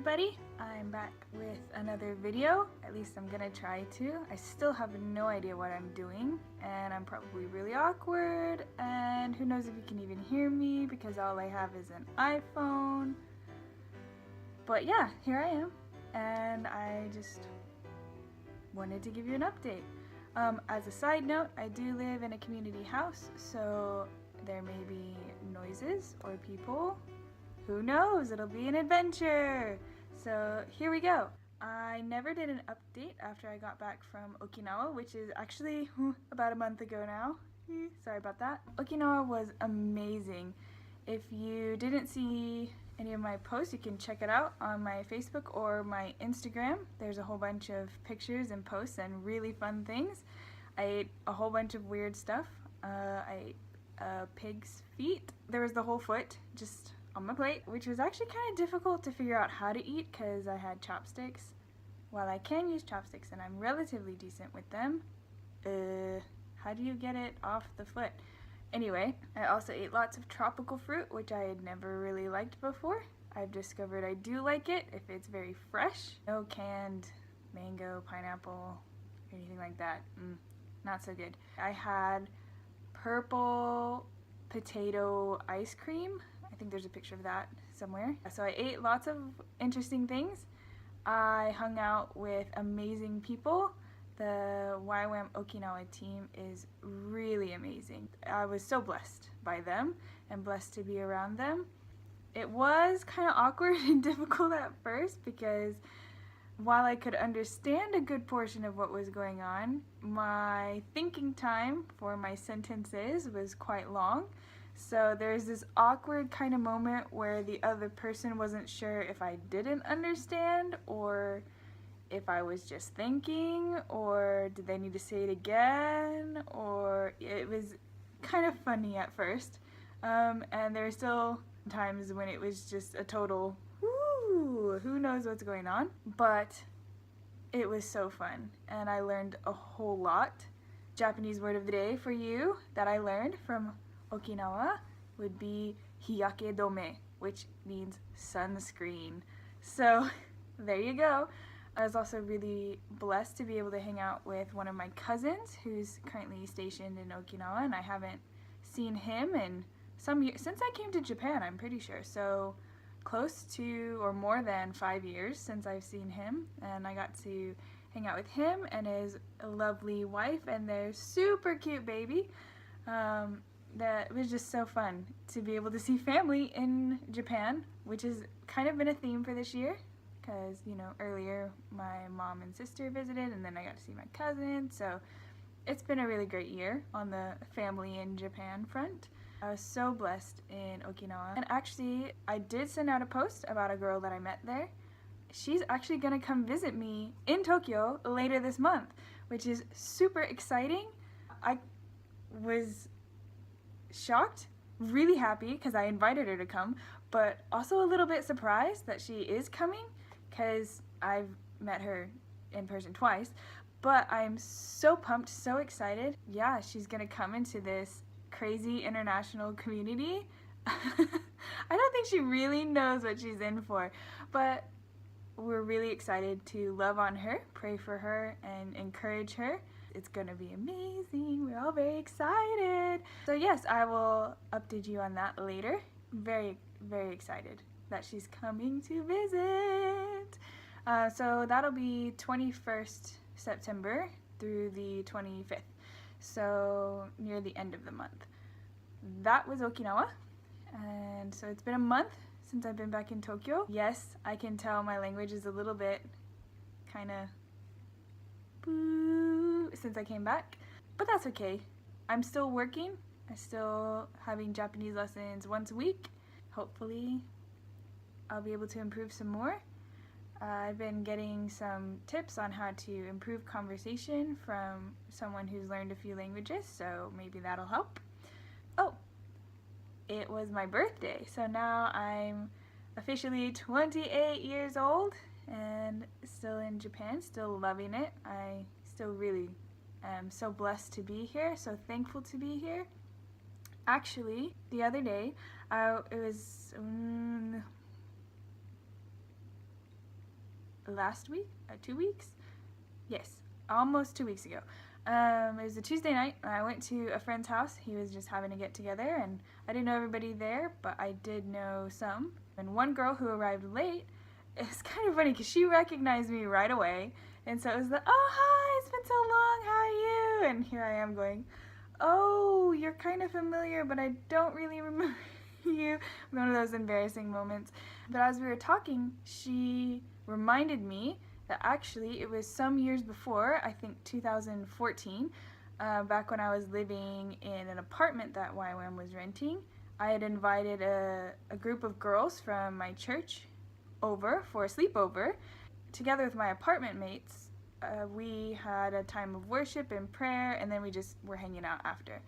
everybody, I'm back with another video. At least I'm gonna try to. I still have no idea what I'm doing and I'm probably really awkward and who knows if you can even hear me because all I have is an iPhone. But yeah, here I am and I just wanted to give you an update. As a side note, I do live in a community house, so there may be noises or people. Who knows? It'll be an adventure! So here we go. I never did an update after I got back from Okinawa, which is actually about a month ago now. Sorry about that. Okinawa was amazing. If you didn't see any of my posts, you can check it out on my Facebook or my Instagram. There's a whole bunch of pictures and posts and really fun things. I ate a whole bunch of weird stuff. I ate pig's feet. There was the whole foot just on my plate, which was actually kind of difficult to figure out how to eat because I had chopsticks. While I can use chopsticks and I'm relatively decent with them, how do you get it off the foot? Anyway, I also ate lots of tropical fruit, which I had never really liked before. I've discovered I do like it if it's very fresh. No canned mango, pineapple, anything like that. Not so good. I had purple potato ice cream. I think there's a picture of that somewhere. So I ate lots of interesting things. I hung out with amazing people. The YWAM Okinawa team is really amazing. I was so blessed by them and blessed to be around them. It was kind of awkward and difficult at first because while I could understand a good portion of what was going on, my thinking time for my sentences was quite long. So there's this awkward kind of moment where the other person wasn't sure if I didn't understand or if I was just thinking or did they need to say it again, or it was kind of funny at first. And there were still times when it was just a total who knows what's going on, but it was so fun and I learned a whole lot. Japanese word of the day for you that I learned from Okinawa would be hiyake dome, which means sunscreen. So there you go. I was also really blessed to be able to hang out with one of my cousins who's currently stationed in Okinawa, and I haven't seen him in some years since I came to Japan, I'm pretty sure. So close to or more than 5 years since I've seen him, and I got to hang out with him and his lovely wife and their super cute baby. That was just so fun to be able to see family in Japan, which has kind of been a theme for this year because, you know, earlier my mom and sister visited and then I got to see my cousin, so it's been a really great year on the family in Japan front. I was so blessed in Okinawa, and actually I did send out a post about a girl that I met there. She's actually gonna come visit me in Tokyo later this month, which is super exciting. I was shocked, really happy because I invited her to come, but also a little bit surprised that she is coming because I've met her in person twice, but I'm so pumped, so excited. Yeah, she's gonna come into this crazy international community. I don't think she really knows what she's in for, but we're really excited to love on her, pray for her, and encourage her. It's gonna be amazing. We're all very excited. So yes, I will update you on that later. Very, very excited that she's coming to visit. So that'll be 21st September through the 25th. So near the end of the month. That was Okinawa. And so it's been a month since I've been back in Tokyo. Yes, I can tell my language is a little bit kind of since I came back, but that's okay. I'm still working. I'm still having Japanese lessons once a week. Hopefully I'll be able to improve some more. I've been getting some tips on how to improve conversation from someone who's learned a few languages, so maybe that'll help. Oh, it was my birthday, so now I'm officially 28 years old and still in Japan, still loving it. I still really am so blessed to be here, so thankful to be here. Actually, the other day, it was last week, 2 weeks? Yes, almost 2 weeks ago. It was a Tuesday night, and I went to a friend's house. He was just having a get together, and I didn't know everybody there, but I did know some. And one girl who arrived late, it's kind of funny because she recognized me right away, and so it was like, oh hi, it's been so long, how are you? And here I am going, oh, you're kind of familiar, but I don't really remember you. One of those embarrassing moments. But as we were talking, she reminded me that actually it was some years before, I think 2014, back when I was living in an apartment that YWAM was renting. I had invited a group of girls from my church over for a sleepover. Together with my apartment mates, we had a time of worship and prayer, and then we just were hanging out after.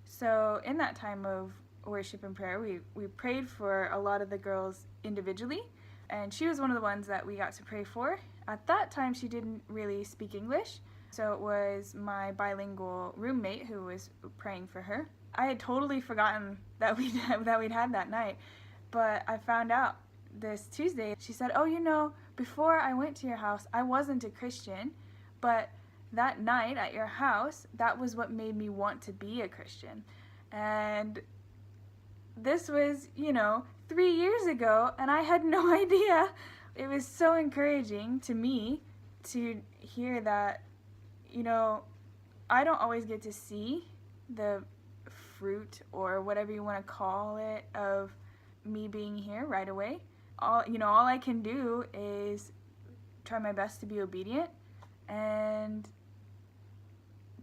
So in that time of worship and prayer, we prayed for a lot of the girls individually, and she was one of the ones that we got to pray for. At that time, she didn't really speak English, so it was my bilingual roommate who was praying for her. I had totally forgotten that we'd had that night, but I found out this Tuesday. She said, oh, you know, before I went to your house, I wasn't a Christian, but that night at your house, that was what made me want to be a Christian. And this was, 3 years ago, and I had no idea. It was so encouraging to me to hear that, I don't always get to see the fruit or whatever you want to call it of me being here right away. All I can do is try my best to be obedient and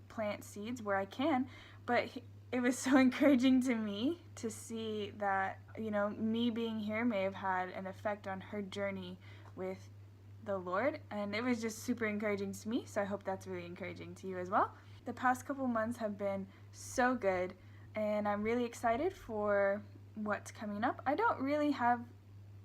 plant seeds where I can, but it was so encouraging to me to see that, me being here may have had an effect on her journey with the Lord, and it was just super encouraging to me, so I hope that's really encouraging to you as well. The past couple months have been so good, and I'm really excited for what's coming up. I don't really have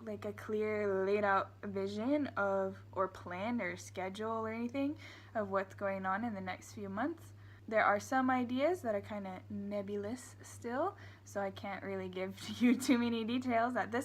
like a clear laid out vision of or plan or schedule or anything of what's going on in the next few months. There are some ideas that are kind of nebulous still, so I can't really give you too many details at this